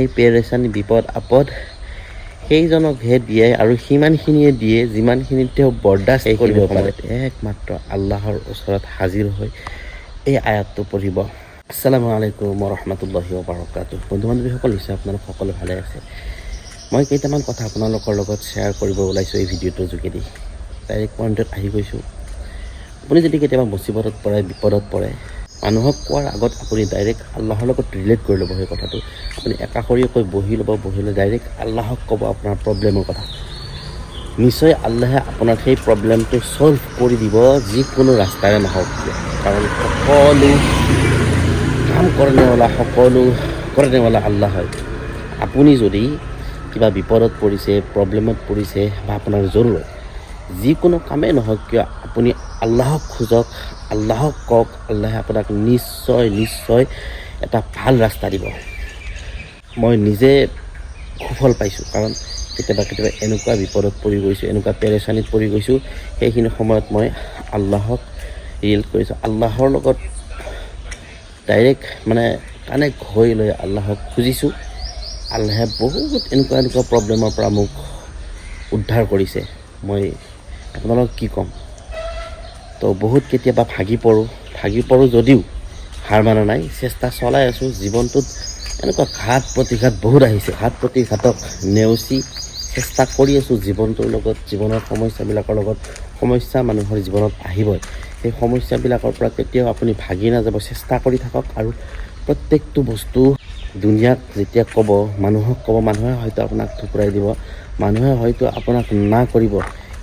সেই পেৰেচানি বিপদ আপদ সেইজনকহে দিয়ে আৰু সিমানখিনিয়ে দিয়ে যিমানখিনি তেওঁ বৰদাস্ত কৰিব পাৰে। একমাত্ৰ আল্লাহৰ ওচৰত হাজিৰ হৈ এই আয়াতটো পঢ়িব। আসসালামু আলাইকুম ওয়া বাৰাকাতুহু। বন্ধু বান্ধৱীসকল, নিশ্চয় আপোনালোক সকলো ভালে আছে। মই কেইটামান কথা আপোনালোকৰ লগত শ্বেয়াৰ কৰিব ওলাইছোঁ এই ভিডিঅ'টোৰ যোগেদি। ডাইৰেক্ট পইণ্টত আহি গৈছোঁ। আপুনি যদি কেতিয়াবা মুচিবতত পৰে, বিপদত পৰে, মানুহক কোৱাৰ আগত আপুনি ডাইৰেক্ট আল্লাহৰ লগত ৰিলেট কৰি ল'ব। সেই কথাটো আপুনি একাষৰীয়াকৈ বহি ল'ব, বহিলে ডাইৰেক্ট আল্লাহক ক'ব আপোনাৰ প্ৰব্লেমৰ কথা। নিশ্চয় আল্লাহে আপোনাৰ সেই প্ৰব্লেমটো ছল্ভ কৰি দিব, যিকোনো ৰাস্তাৰে নহওক কিয়। কাৰণ সকলো কাম কৰণেৱালা আল্লাহ হয়। আপুনি যদি কিবা বিপদত পৰিছে, প্ৰব্লেমত পৰিছে বা আপোনাৰ জৰুৰত যিকোনো কামেই নহওক কিয়, আপুনি আল্লাহক খোজক, আল্লাহক কওক, আল্লাহে আপোনাক নিশ্চয় এটা ভাল ৰাস্তা দিব। মই নিজে সুফল পাইছোঁ। কাৰণ কেতিয়াবা এনেকুৱা বিপদত পৰি গৈছোঁ, এনেকুৱা পেৰেচানিত পৰি গৈছোঁ, সেইখিনি সময়ত মই আল্লাহক ৰিলেট কৰিছোঁ। আল্লাহৰ লগত ডাইৰেক্ট কানেক্ট হৈ লৈ আল্লাহক খুজিছোঁ। আল্লাহে বহুত এনেকুৱা প্ৰব্লেমৰ পৰা মোক উদ্ধাৰ কৰিছে। মই আপোনালোকক কি ক'ম। তো বহুত কেতিয়াবা ভাগি পৰোঁ যদিও হাৰ মানা নাই, চেষ্টা চলাই আছোঁ। জীৱনটোত এনেকুৱা ঘাত প্ৰতিঘাত বহুত আহিছে। ঘাত প্ৰতিঘাতক নেওচি চেষ্টা কৰি আছোঁ জীৱনটোৰ লগত, জীৱনৰ সমস্যাবিলাকৰ লগত। সমস্যা মানুহৰ জীৱনত আহিবই। সেই সমস্যাবিলাকৰ পৰা কেতিয়াও আপুনি ভাগি নাযাব। চেষ্টা কৰি থাকক। আৰু প্ৰত্যেকটো বস্তু দুনিয়াত যেতিয়া ক'ব, মানুহক ক'ব, মানুহে হয়তো আপোনাক ঠুকৰাই দিব, মানুহে হয়তো আপোনাক না কৰিব।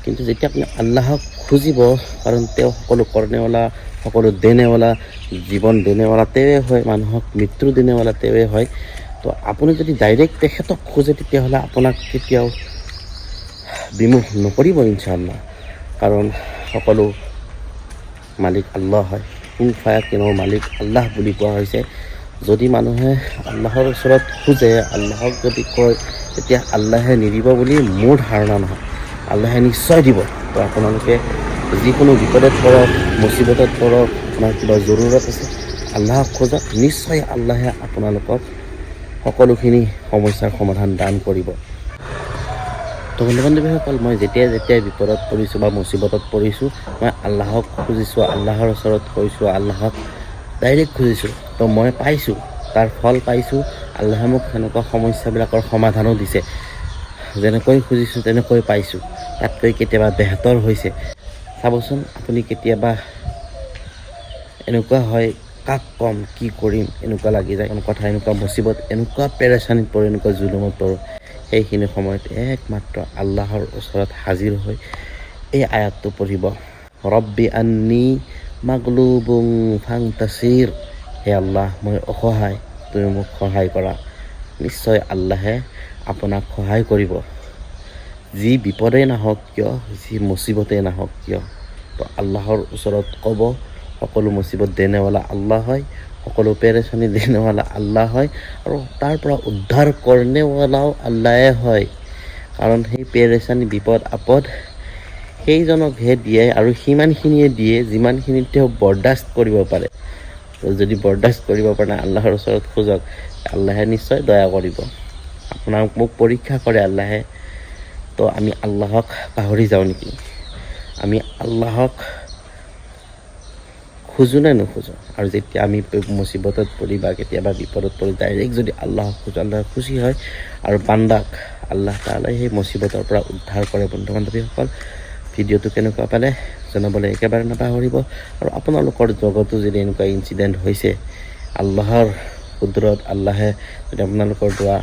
কিন্তু যেতিয়া আপুনি আল্লাহক খুজিব, কাৰণ তেওঁ সকলো কৰ্ণেৱালা, সকলো দেনেৱালা, জীৱন দেনেৱালা তেওঁৱে হয়, মানুহক মৃত্যু দেনেৱালা তেওঁৱে হয়। তো আপুনি যদি ডাইৰেক্ট তেখেতক খোজে, তেতিয়াহ'লে আপোনাক কেতিয়াও বিমুখ নকৰিব ইনশাআল্লাহ। কাৰণ সকলো মালিক আল্লাহ হয়। কুন ফায়াকিনৰ মালিক আল্লাহ বুলি কোৱা হৈছে। যদি মানুহে আল্লাহৰ ওচৰত খোজে, আল্লাহক যদি কয়, তেতিয়া আল্লাহে নিদিব বুলি মোৰ ধাৰণা নহয়। আল্লাহে নিশ্চয় দিব। তো আপোনালোকে যিকোনো বিপদত পৰক, মুচিবতত পৰক, আপোনাৰ কিবা জৰুৰত আছে, আল্লাহক খোজক, নিশ্চয় আল্লাহে আপোনালোকক সকলোখিনি সমস্যাৰ সমাধান দান কৰিব। তো বন্ধু বান্ধৱীসকল, মই যেতিয়াই বিপদত পৰিছোঁ বা মুচিবতত পৰিছোঁ, মই আল্লাহক খুজিছোঁ, আল্লাহৰ ওচৰত কৈছোঁ, আল্লাহক ডাইৰেক্ট খুজিছোঁ। তো মই পাইছোঁ, তাৰ ফল পাইছোঁ। আল্লাহে মোক সেনেকুৱা সমস্যাবিলাকৰ সমাধানো দিছে। যেনেকৈ খুজিছোঁ তেনেকৈ পাইছোঁ, তাতকৈ কেতিয়াবা বেহতৰ হৈছে। চাবচোন, আপুনি কেতিয়াবা এনেকুৱা হয়, কাক ক'ম, কি কৰিম, এনেকুৱা লাগি যায়। এনেকুৱা মুচিবত, এনেকুৱা পেৰেচানিত পৰোঁ, এনেকুৱা জুলুমত পৰোঁ। সেইখিনি সময়ত একমাত্ৰ আল্লাহৰ ওচৰত হাজিৰ হৈ এই আয়াতটো পঢ়িব। ৰব্বি আন্নী মাগলুবুন ফান্তাছিৰ। হে আল্লাহ, মই অসহায়, তুমি মোক সহায় কৰা। নিশ্চয় আল্লাহে আপোনাক সহায় কৰিব। যি বিপদেই নাহক কিয়, যি মুচিবতেই নাহক কিয়, তো আল্লাহৰ ওচৰত ক'ব। সকলো মুচিবত দেনেৱালা আল্লাহ হয়, সকলো পেৰেচানি দেনেৱালা আল্লাহ হয়, আৰু তাৰ পৰা উদ্ধাৰ কৰণেৱালাও আল্লাহে হয়। কাৰণ সেই পেৰেচানি বিপদ আপদ সেইজনকহে দিয়ে আৰু সিমানখিনিয়ে দিয়ে যিমানখিনি তেওঁ বৰদাস্ত কৰিব পাৰে। তো যদি বৰদাস্ত কৰিব পাৰে, আল্লাহৰ ওচৰত খোজক, আল্লাহে নিশ্চয় দয়া কৰিব। মোক পৰীক্ষা কৰে আল্লাহে। তো আমি আল্লাহক পাহৰি যাওঁ নেকি? আমি আল্লাহক খোজো নে নোখোজো? আৰু যেতিয়া আমি মুচিবতত পৰি বা কেতিয়াবা বিপদত পৰি ডাইৰেক্ট যদি আল্লাহক খোজো, আল্লাহ খুচি হয় আৰু বান্দাক আল্লাহ তাআলাই সেই মুচিবতৰ পৰা উদ্ধাৰ কৰে। বন্ধু বান্ধৱীসকল, ভিডিঅ'টো কেনেকুৱা পালে জনাবলৈ একেবাৰে নাপাহৰিব। আৰু আপোনালোকৰ জগতো যদি এনেকুৱা ইনচিডেণ্ট হৈছে, আল্লাহৰ কুদৰত, আল্লাহে যদি আপোনালোকৰ দোৱা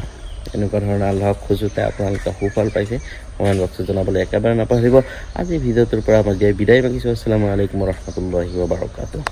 এনেকুৱা ধৰণৰ আল্লাহক খোজোতে আপোনালোকে সুফল পাইছে, কমেণ্ট বক্সত জনাবলৈ একেবাৰে নাপাহৰিব। আজি ভিডিঅ'টোৰ পৰা মই বিদায় মাগিছোঁ। আসসালামু আলাইকুম ওয়া বাৰাকাতুহু।